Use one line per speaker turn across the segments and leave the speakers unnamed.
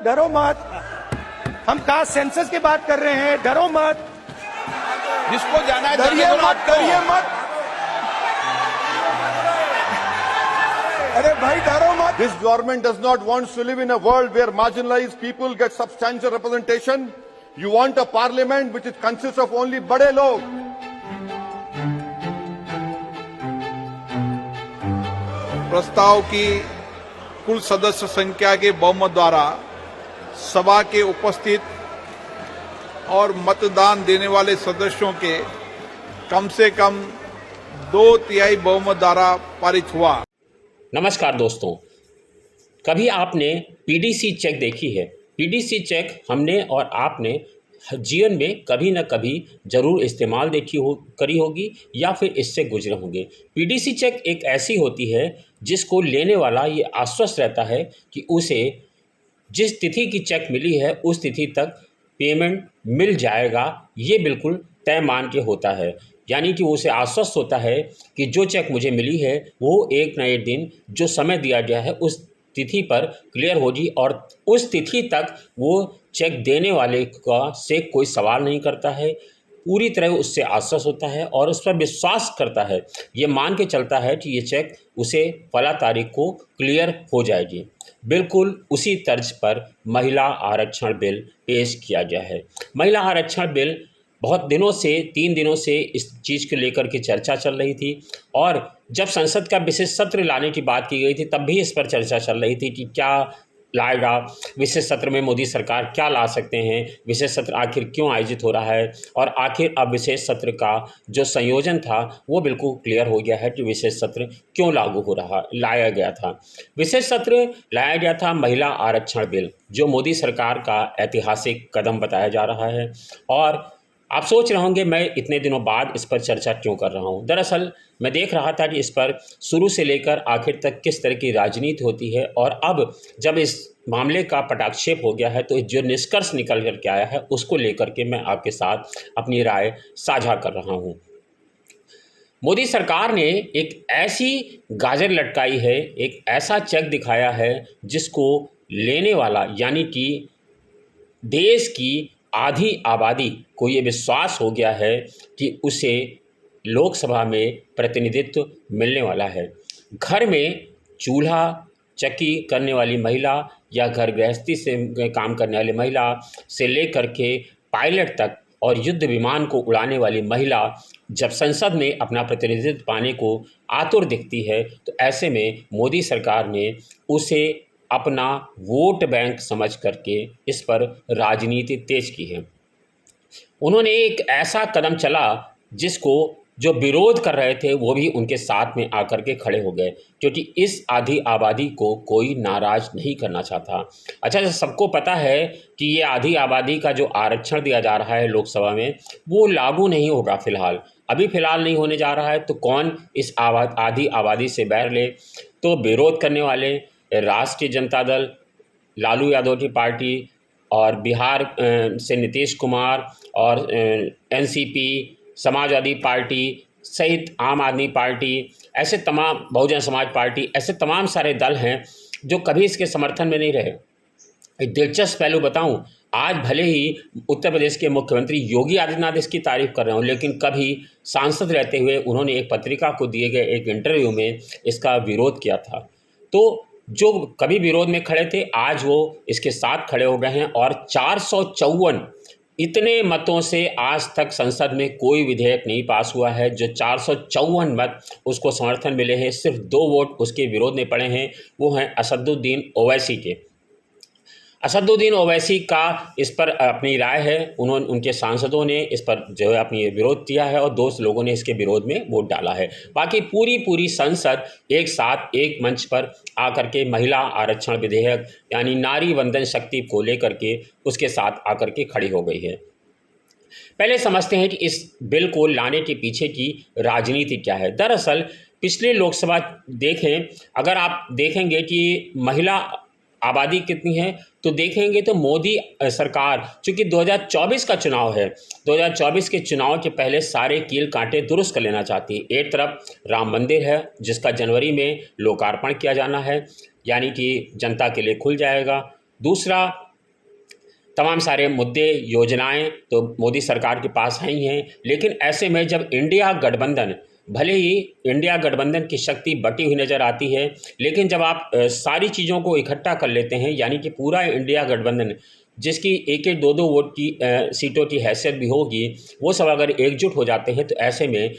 डरो मत। हम कास्ट सेंसस की बात कर रहे हैं, डरो मत।
जिसको जाना है
डरिए मत, डरिए मत। अरे भाई डरो मत।
This government does not want to live in a world where marginalized people get substantial representation. You want a parliament which consists of only बड़े लोग।
प्रस्ताव की कुल सदस्य संख्या के बहुमत द्वारा सभा के उपस्थित और मतदान देने वाले सदस्यों के कम से कम 2/3 बहुमत द्वारा पारित हुआ।
नमस्कार दोस्तों, कभी आपने पीडीसी चेक देखी है? पीडीसी चेक हमने और आपने जीवन में कभी न कभी ज़रूर इस्तेमाल करी होगी या फिर इससे गुजरे होंगे। पीडीसी चेक एक ऐसी होती है जिसको लेने वाला ये आश्वस्त रहता है कि उसे जिस तिथि की चेक मिली है उस तिथि तक पेमेंट मिल जाएगा। ये बिल्कुल तय मान के होता है, यानी कि उसे आश्वस्त होता है कि जो चेक मुझे मिली है वो एक न एक दिन जो समय दिया गया है उस तिथि पर क्लियर होगी और उस तिथि तक वो चेक देने वाले का से कोई सवाल नहीं करता है, पूरी तरह उससे आश्वस्त होता है और उस पर विश्वास करता है। ये मान के चलता है कि ये चेक उसे फला तारीख को क्लियर हो जाएगी। बिल्कुल उसी तर्ज पर महिला आरक्षण बिल पेश किया गया है। महिला आरक्षण बिल बहुत दिनों से 3 दिनों से इस चीज़ को लेकर के चर्चा चल रही थी और जब संसद का विशेष सत्र लाने की बात की गई थी तब भी इस पर चर्चा चल रही थी कि क्या लाएगा विशेष सत्र में, मोदी सरकार क्या ला सकते हैं, विशेष सत्र आखिर क्यों आयोजित हो रहा है। और आखिर अब विशेष सत्र का जो संयोजन था वो बिल्कुल क्लियर हो गया है कि विशेष सत्र क्यों लाया गया था। विशेष सत्र लाया गया था महिला आरक्षण बिल, जो मोदी सरकार का ऐतिहासिक कदम बताया जा रहा है। और आप सोच रहे होंगे मैं इतने दिनों बाद इस पर चर्चा क्यों कर रहा हूँ। दरअसल मैं देख रहा था कि इस पर शुरू से लेकर आखिर तक किस तरह की राजनीति होती है और अब जब इस मामले का पटाक्षेप हो गया है तो जो निष्कर्ष निकल कर के आया है उसको लेकर के मैं आपके साथ अपनी राय साझा कर रहा हूँ। मोदी सरकार ने एक ऐसी गाजर लटकाई है, एक ऐसा चेक दिखाया है जिसको लेने वाला यानी कि देश की आधी आबादी को ये विश्वास हो गया है कि उसे लोकसभा में प्रतिनिधित्व मिलने वाला है। घर में चूल्हा चक्की करने वाली महिला या घर गृहस्थी से काम करने वाली महिला से लेकर के पायलट तक और युद्ध विमान को उड़ाने वाली महिला जब संसद में अपना प्रतिनिधित्व पाने को आतुर दिखती है तो ऐसे में मोदी सरकार ने उसे अपना वोट बैंक समझ करके इस पर राजनीति तेज की है। उन्होंने एक ऐसा कदम चला जिसको जो विरोध कर रहे थे वो भी उनके साथ में आकर के खड़े हो गए, क्योंकि इस आधी आबादी को कोई नाराज नहीं करना चाहता। अच्छा, सबको पता है कि ये आधी आबादी का जो आरक्षण दिया जा रहा है लोकसभा में वो लागू नहीं होगा फ़िलहाल नहीं होने जा रहा है। तो कौन इस आधी आबादी से बैर ले? तो विरोध करने वाले राष्ट्रीय जनता दल, लालू यादव की पार्टी और बिहार से नीतीश कुमार और एनसीपी, समाजवादी पार्टी सहित आम आदमी पार्टी, ऐसे तमाम बहुजन समाज पार्टी, ऐसे तमाम सारे दल हैं जो कभी इसके समर्थन में नहीं रहे। एक दिलचस्प पहलू बताऊं, आज भले ही उत्तर प्रदेश के मुख्यमंत्री योगी आदित्यनाथ इसकी तारीफ कर रहे हो, लेकिन कभी सांसद रहते हुए उन्होंने एक पत्रिका को दिए गए एक इंटरव्यू में इसका विरोध किया था। तो जो कभी विरोध में खड़े थे आज वो इसके साथ खड़े हो गए हैं और 454 इतने मतों से आज तक संसद में कोई विधेयक नहीं पास हुआ है। जो 454 मत उसको समर्थन मिले हैं, सिर्फ 2 वोट उसके विरोध में पड़े हैं, वो हैं असदुद्दीन ओवैसी के। असदुद्दीन ओवैसी का इस पर अपनी राय है, उनके सांसदों ने इस पर जो है अपनी विरोध किया है और 2 लोगों ने इसके विरोध में वोट डाला है। बाकी पूरी संसद एक साथ एक मंच पर आकर के महिला आरक्षण विधेयक यानी नारी वंदन शक्ति को लेकर के उसके साथ आकर के खड़ी हो गई है। पहले समझते हैं कि इस बिल को लाने के पीछे की राजनीति क्या है। दरअसल पिछले लोकसभा अगर आप देखेंगे कि महिला आबादी कितनी है तो देखेंगे तो मोदी सरकार चूँकि 2024 का चुनाव है, 2024 के चुनाव के पहले सारे कील कांटे दुरुस्त कर लेना चाहती है। एक तरफ राम मंदिर है जिसका जनवरी में लोकार्पण किया जाना है, यानी कि जनता के लिए खुल जाएगा। दूसरा तमाम सारे मुद्दे, योजनाएं तो मोदी सरकार के पास हैं ही हैं, लेकिन ऐसे में जब इंडिया गठबंधन, भले ही इंडिया गठबंधन की शक्ति बटी हुई नज़र आती है, लेकिन जब आप सारी चीज़ों को इकट्ठा कर लेते हैं, यानी कि पूरा इंडिया गठबंधन जिसकी एक एक दो दो वोट की सीटों की हैसियत भी होगी, वो सब अगर एकजुट हो जाते हैं तो ऐसे में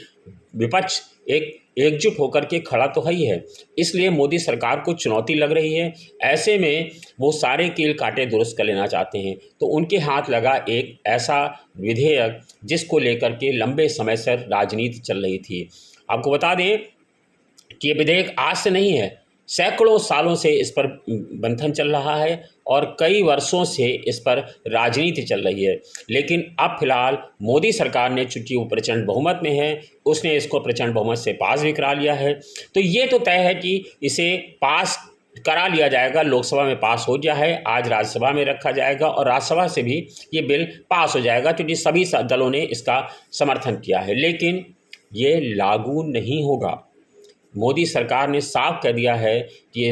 विपक्ष एकजुट होकर के खड़ा तो है ही है। इसलिए मोदी सरकार को चुनौती लग रही है। ऐसे में वो सारे कील कांटे दुरुस्त कर लेना चाहते हैं, तो उनके हाथ लगा एक ऐसा विधेयक जिसको लेकर के लंबे समय से राजनीति चल रही थी। आपको बता दें कि ये विधेयक आज से नहीं है, सैकड़ों सालों से इस पर मंथन चल रहा है और कई वर्षों से इस पर राजनीति चल रही है। लेकिन अब फिलहाल मोदी सरकार ने, चूंकि वो प्रचंड बहुमत में है, उसने इसको प्रचंड बहुमत से पास भी करा लिया है। तो ये तो तय है कि इसे पास करा लिया जाएगा, लोकसभा में पास हो गया है, आज राज्यसभा में रखा जाएगा और राज्यसभा से भी ये बिल पास हो जाएगा, क्योंकि सभी दलों ने इसका समर्थन किया है। लेकिन ये लागू नहीं होगा। मोदी सरकार ने साफ कह दिया है कि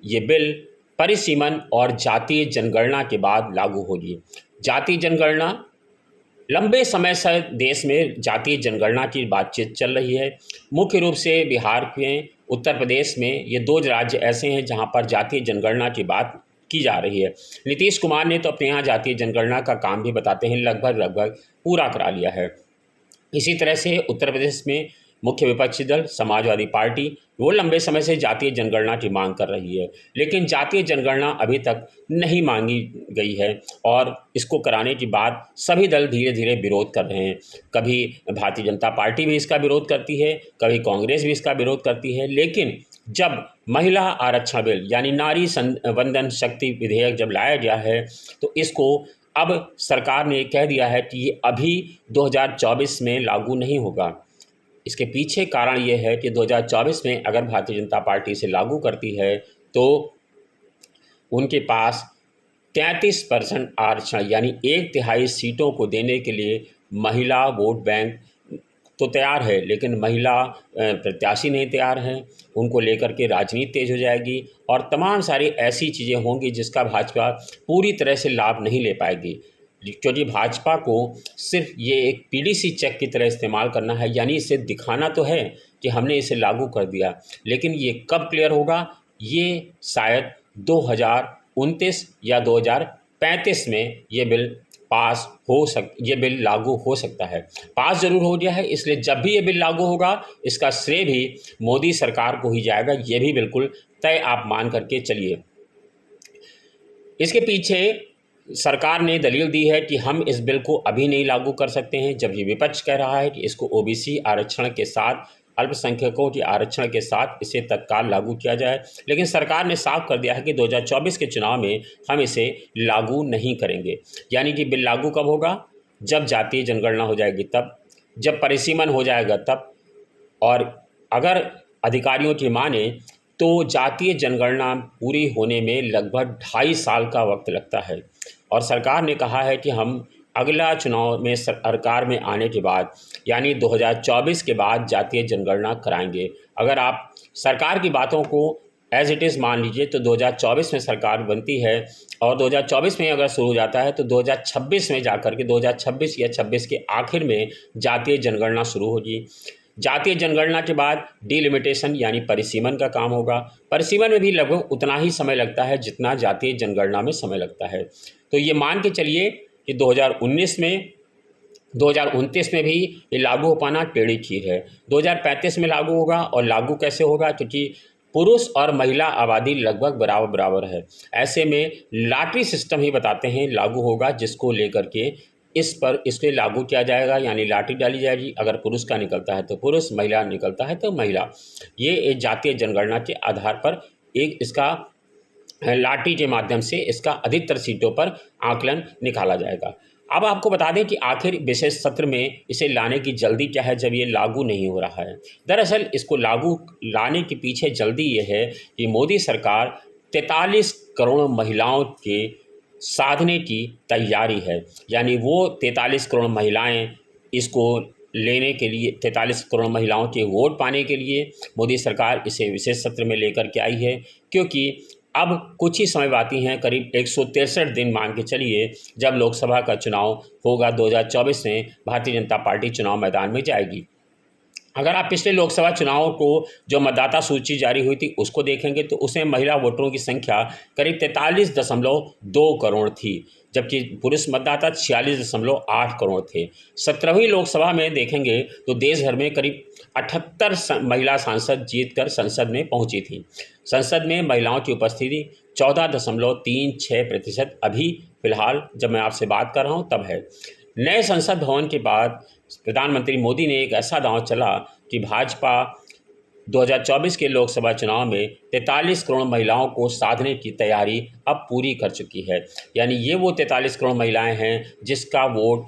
ये बिल परिसीमन और जातीय जनगणना के बाद लागू होगी। जातीय जनगणना, लंबे समय से देश में जातीय जनगणना की बातचीत चल रही है। मुख्य रूप से बिहार में, उत्तर प्रदेश में, ये दो राज्य ऐसे हैं जहां पर जातीय जनगणना की बात की जा रही है। नीतीश कुमार ने तो अपने यहाँ जातीय जनगणना का काम भी बताते हैं लगभग पूरा करा लिया है। इसी तरह से उत्तर प्रदेश में मुख्य विपक्षी दल समाजवादी पार्टी, वो लंबे समय से जातीय जनगणना की मांग कर रही है, लेकिन जातीय जनगणना अभी तक नहीं मांगी गई है और इसको कराने की बात सभी दल धीरे धीरे विरोध कर रहे हैं। कभी भारतीय जनता पार्टी भी इसका विरोध करती है, कभी कांग्रेस भी इसका विरोध करती है। लेकिन जब महिला आरक्षण बिल यानी नारी वंदन शक्ति विधेयक जब लाया गया है, तो इसको अब सरकार ने कह दिया है कि ये अभी 2024 में लागू नहीं होगा। इसके पीछे कारण ये है कि 2024 में अगर भारतीय जनता पार्टी इसे लागू करती है तो उनके पास 33% आरक्षण यानी 1/3 सीटों को देने के लिए महिला वोट बैंक तो तैयार है, लेकिन महिला प्रत्याशी नहीं तैयार हैं। उनको लेकर के राजनीति तेज हो जाएगी और तमाम सारी ऐसी चीज़ें होंगी जिसका भाजपा पूरी तरह से लाभ नहीं ले पाएगी, क्योंकि भाजपा को सिर्फ ये एक पीडीसी चेक की तरह इस्तेमाल करना है, यानी इसे दिखाना तो है कि हमने इसे लागू कर दिया, लेकिन ये कब क्लियर होगा, ये शायद 2029 या 2035 में ये बिल ये बिल लागू हो सकता है। पास जरूर हो गया है, इसलिए जब भी ये बिल लागू होगा इसका श्रेय भी मोदी सरकार को ही जाएगा, ये भी बिल्कुल तय आप मान करके चलिए। इसके पीछे सरकार ने दलील दी है कि हम इस बिल को अभी नहीं लागू कर सकते हैं, जबकि विपक्ष कह रहा है कि इसको ओबीसी आरक्षण के साथ, अल्पसंख्यकों के आरक्षण के साथ इसे तत्काल लागू किया जाए। लेकिन सरकार ने साफ कर दिया है कि 2024 के चुनाव में हम इसे लागू नहीं करेंगे। यानी कि बिल लागू कब होगा, जब जातीय जनगणना हो जाएगी तब, जब परिसीमन हो जाएगा तब, और अगर अधिकारियों की माने तो जातीय जनगणना पूरी होने में लगभग 2.5 साल का वक्त लगता है। और सरकार ने कहा है कि हम अगला चुनाव में सरकार में आने के बाद यानी 2024 के बाद जातीय जनगणना कराएंगे। अगर आप सरकार की बातों को एज इट इज़ मान लीजिए तो 2024 में सरकार बनती है और 2024 में अगर शुरू हो जाता है तो 2026 में जाकर के 2026 या 26 के आखिर में जातीय जनगणना शुरू होगी। जातीय जनगणना के बाद डिलिमिटेशन यानी परिसीमन का काम होगा। परिसीमन में भी लगभग उतना ही समय लगता है जितना जातीय जनगणना में समय लगता है। तो ये मान के चलिए कि 2029 में 2029 में भी ये लागू हो पाना टेढ़ी खीर है। 2035 में लागू होगा, और लागू कैसे होगा, क्योंकि पुरुष और महिला आबादी लगभग बराबर है। ऐसे में लॉटरी सिस्टम ही बताते हैं लागू होगा, जिसको लेकर के इसके लागू किया जाएगा, यानी लॉटरी डाली जाएगी। अगर पुरुष का निकलता है तो पुरुष, महिला निकलता है तो महिला। ये जातीय जनगणना के आधार पर एक इसका लॉटरी के माध्यम से इसका अधिकतर सीटों पर आकलन निकाला जाएगा। अब आपको बता दें कि आखिर विशेष सत्र में इसे लाने की जल्दी क्या है जब ये लागू नहीं हो रहा है। दरअसल इसको लागू लाने के पीछे जल्दी ये है कि मोदी सरकार 43 करोड़ महिलाओं के साधने की तैयारी है। यानी वो 43 करोड़ महिलाएं इसको लेने के लिए, 43 करोड़ महिलाओं के वोट पाने के लिए मोदी सरकार इसे विशेष सत्र में लेकर के आई है। क्योंकि अब कुछ ही समय बाकी हैं, करीब 163 दिन मान के चलिए, जब लोकसभा का चुनाव होगा 2024 में भारतीय जनता पार्टी चुनाव मैदान में जाएगी। अगर आप पिछले लोकसभा चुनाव को जो मतदाता सूची जारी हुई थी उसको देखेंगे तो उसमें महिला वोटरों की संख्या करीब 43.2 करोड़ थी, जबकि पुरुष मतदाता 46.8 करोड़ थे। 17वीं लोकसभा में देखेंगे तो देश भर में करीब 78 महिला सांसद जीतकर संसद में पहुंची थी। संसद में महिलाओं की उपस्थिति 14.36% अभी फिलहाल जब मैं आपसे बात कर रहा हूं तब है। नए संसद भवन के बाद प्रधानमंत्री मोदी ने एक ऐसा दांव चला कि भाजपा 2024 के लोकसभा चुनाव में 43 करोड़ महिलाओं को साधने की तैयारी अब पूरी कर चुकी है। यानी ये वो 43 करोड़ महिलाएं हैं जिसका वोट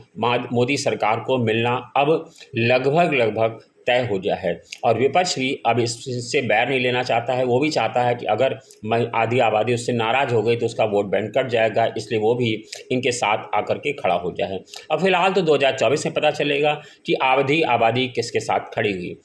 मोदी सरकार को मिलना अब लगभग तय हो गया है। और विपक्ष भी अब इससे बैर नहीं लेना चाहता है। वो भी चाहता है कि अगर आधी आबादी उससे नाराज़ हो गई तो उसका वोट बैंक कट जाएगा, इसलिए वो भी इनके साथ आकर के खड़ा हो जाए। अब फिलहाल तो 2024 में पता चलेगा कि आधी आबादी किसके साथ खड़ी हुई।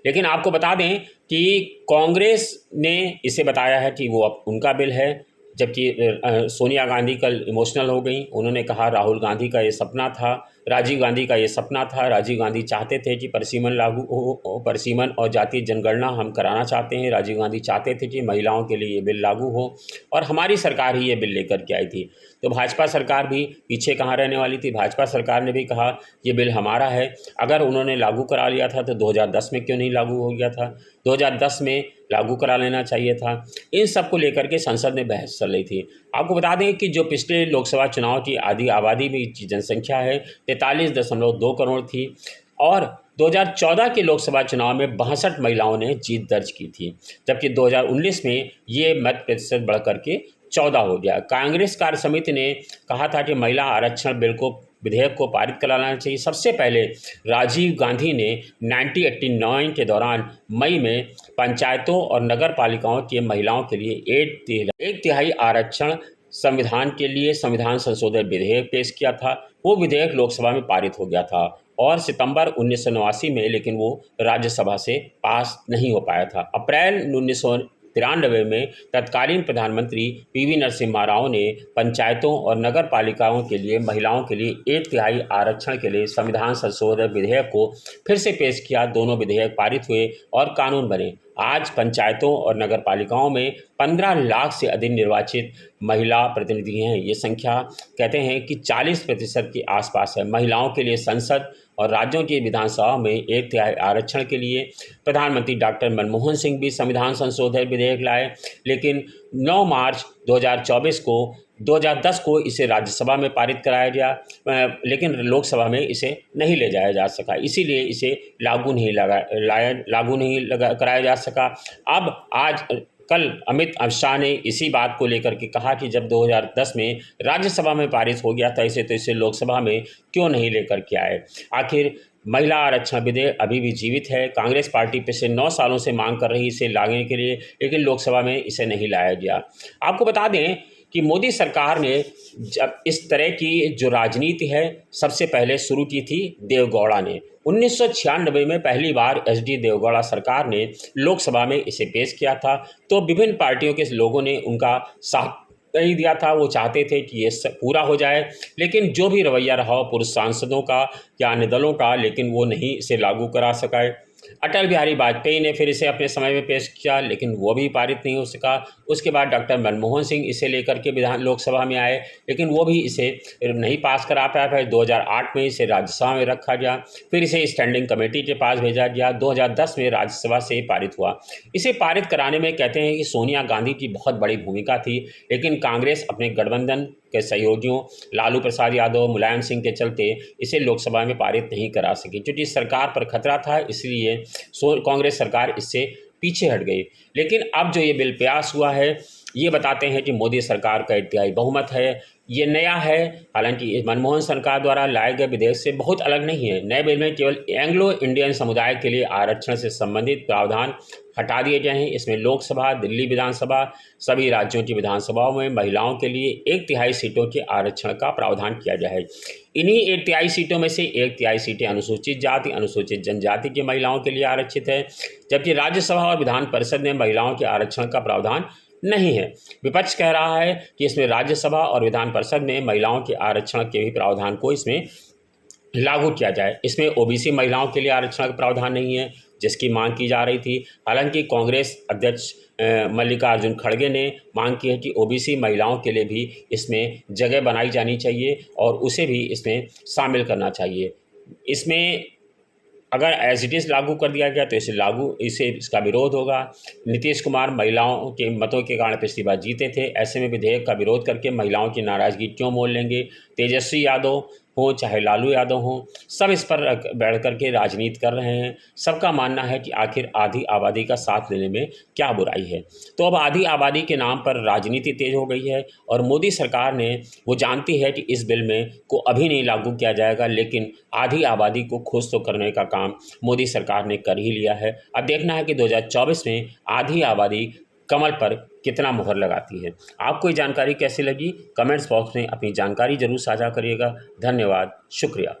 लेकिन आपको बता दें कि कांग्रेस ने इसे बताया है कि वो अब उनका बिल है, जबकि सोनिया गांधी कल इमोशनल हो गई। उन्होंने कहा राहुल गांधी का ये सपना था, राजीव गांधी का ये सपना था। राजीव गांधी चाहते थे कि परिसीमन लागू हो, परिसीमन और जातीय जनगणना हम कराना चाहते हैं। राजीव गांधी चाहते थे कि महिलाओं के लिए ये बिल लागू हो, और हमारी सरकार ही ये बिल लेकर के आई थी। तो भाजपा सरकार भी पीछे कहाँ रहने वाली थी। भाजपा सरकार ने भी कहा ये बिल हमारा है। अगर उन्होंने लागू करा लिया था तो 2010 में क्यों नहीं लागू हो गया था, 2010 में लागू करा लेना चाहिए था। इन सब को लेकर के संसद में बहस चल रही थी। आपको बता दें कि जो पिछले लोकसभा चुनाव की आधी आबादी में जनसंख्या है 43.2 करोड़ थी, और 2014 के लोकसभा चुनाव में 62 महिलाओं ने जीत दर्ज की थी, जबकि 2019 में ये मत प्रतिशत बढ़ करके 14 हो गया। कांग्रेस कार्य समिति ने कहा था कि महिला आरक्षण बिल को विधेयक को पारित कराना चाहिए। सबसे पहले राजीव गांधी ने 1989 के दौरान मई में पंचायतों और नगर पालिकाओं के महिलाओं के लिए एक तिहाई आरक्षण संविधान के लिए संविधान संशोधन विधेयक पेश किया था। वो विधेयक लोकसभा में पारित हो गया था और सितंबर 1989 में, लेकिन वो राज्यसभा से पास नहीं हो पाया था। अप्रैल 1993 में तत्कालीन प्रधानमंत्री पीवी नरसिम्हा राव ने पंचायतों और नगर पालिकाओं के लिए महिलाओं के लिए एक तिहाई आरक्षण के लिए संविधान संशोधन विधेयक को फिर से पेश किया। दोनों विधेयक पारित हुए और कानून बने। आज पंचायतों और नगर पालिकाओं में 15 लाख से अधिक निर्वाचित महिला प्रतिनिधि हैं। ये संख्या कहते हैं कि 40% के आसपास है। महिलाओं के लिए संसद और राज्यों की विधानसभा में एक तिहाई आरक्षण के लिए प्रधानमंत्री डॉक्टर मनमोहन सिंह भी संविधान संशोधन विधेयक लाए, लेकिन 9 मार्च 2010 को इसे राज्यसभा में पारित कराया गया, लेकिन लोकसभा में इसे नहीं ले जाया जा सका, इसीलिए इसे लागू नहीं कराया जा सका। अब आज कल अमित शाह ने इसी बात को लेकर के कहा कि जब 2010 में राज्यसभा में पारित हो गया था इसे, तो इसे लोकसभा में क्यों नहीं लेकर के आए। आखिर महिला आरक्षण विधेयक अभी भी जीवित है। कांग्रेस पार्टी पिछले 9 सालों से मांग कर रही इसे लाने के लिए, लेकिन लोकसभा में इसे नहीं लाया गया। आपको बता दें कि मोदी सरकार ने जब इस तरह की जो राजनीति है सबसे पहले शुरू की थी देवेगौड़ा ने। 1996 में पहली बार एचडी देवेगौड़ा सरकार ने लोकसभा में इसे पेश किया था, तो विभिन्न पार्टियों के लोगों ने उनका साथ नहीं दिया था। वो चाहते थे कि ये पूरा हो जाए, लेकिन जो भी रवैया रहा हो पुरुष सांसदों का या अन्य दलों का, लेकिन वो नहीं इसे लागू करा सका। अटल बिहारी वाजपेयी ने फिर इसे अपने समय में पेश किया, लेकिन वो भी पारित नहीं हो सका। उसके बाद डॉक्टर मनमोहन सिंह इसे लेकर के लोकसभा में आए, लेकिन वो भी इसे नहीं पास करा पाया। फिर 2008 में इसे राज्यसभा में रखा गया, फिर इसे स्टैंडिंग कमेटी के पास भेजा गया। 2010 में राज्यसभा से पारित हुआ। इसे पारित कराने में कहते हैं कि सोनिया गांधी की बहुत बड़ी भूमिका थी, लेकिन कांग्रेस अपने गठबंधन के सहयोगियों लालू प्रसाद यादव, मुलायम सिंह के चलते इसे लोकसभा में पारित नहीं करा सकी, क्योंकि सरकार पर खतरा था, इसलिए कांग्रेस सरकार इससे पीछे हट गई। लेकिन अब जो ये बिल पास हुआ है ये बताते हैं कि मोदी सरकार का इत्तेफाकी बहुमत है। ये नया है, हालांकि मनमोहन सरकार द्वारा लाए गए विधेयक से बहुत अलग नहीं है। नए बिल में केवल एंग्लो इंडियन समुदाय के लिए आरक्षण से संबंधित प्रावधान हटा दिए गए हैं। इसमें लोकसभा, दिल्ली विधानसभा, सभी राज्यों की विधानसभाओं में महिलाओं के लिए 1/3 सीटों के आरक्षण का प्रावधान किया गया है। इन्हीं 1/3 सीटों में से 1/3 सीटें अनुसूचित जाति, अनुसूचित जनजाति की महिलाओं के लिए आरक्षित है, जबकि राज्यसभा और विधान परिषद ने महिलाओं के आरक्षण का प्रावधान नहीं है। विपक्ष कह रहा है कि इसमें राज्यसभा और विधान परिषद में महिलाओं के आरक्षण के भी प्रावधान को इसमें लागू किया जाए। इसमें ओबीसी महिलाओं के लिए आरक्षण का प्रावधान नहीं है, जिसकी मांग की जा रही थी। हालांकि कांग्रेस अध्यक्ष मल्लिकार्जुन खड़गे ने मांग की है कि ओबीसी महिलाओं के लिए भी इसमें जगह बनाई जानी चाहिए और उसे भी इसमें शामिल करना चाहिए। इसमें अगर एज इट इज़ लागू कर दिया गया तो इसका विरोध होगा। नीतीश कुमार महिलाओं के मतों के कारण पिछली बार जीते थे, ऐसे में विधेयक का विरोध करके महिलाओं की नाराज़गी क्यों मोल लेंगे। तेजस्वी यादव हो चाहे लालू यादव हो, सब इस पर बैठ कर के राजनीति कर रहे हैं। सबका मानना है कि आखिर आधी आबादी का साथ लेने में क्या बुराई है। तो अब आधी आबादी के नाम पर राजनीति तेज हो गई है और मोदी सरकार ने वो जानती है कि इस बिल में को अभी नहीं लागू किया जाएगा, लेकिन आधी आबादी को खुश तो करने का काम मोदी सरकार ने कर ही लिया है। अब देखना है कि 2024 में आधी आबादी कमल पर कितना मुहर लगाती है। आपको ये जानकारी कैसी लगी? कमेंट्स बॉक्स में अपनी जानकारी जरूर साझा करिएगा। धन्यवाद, शुक्रिया।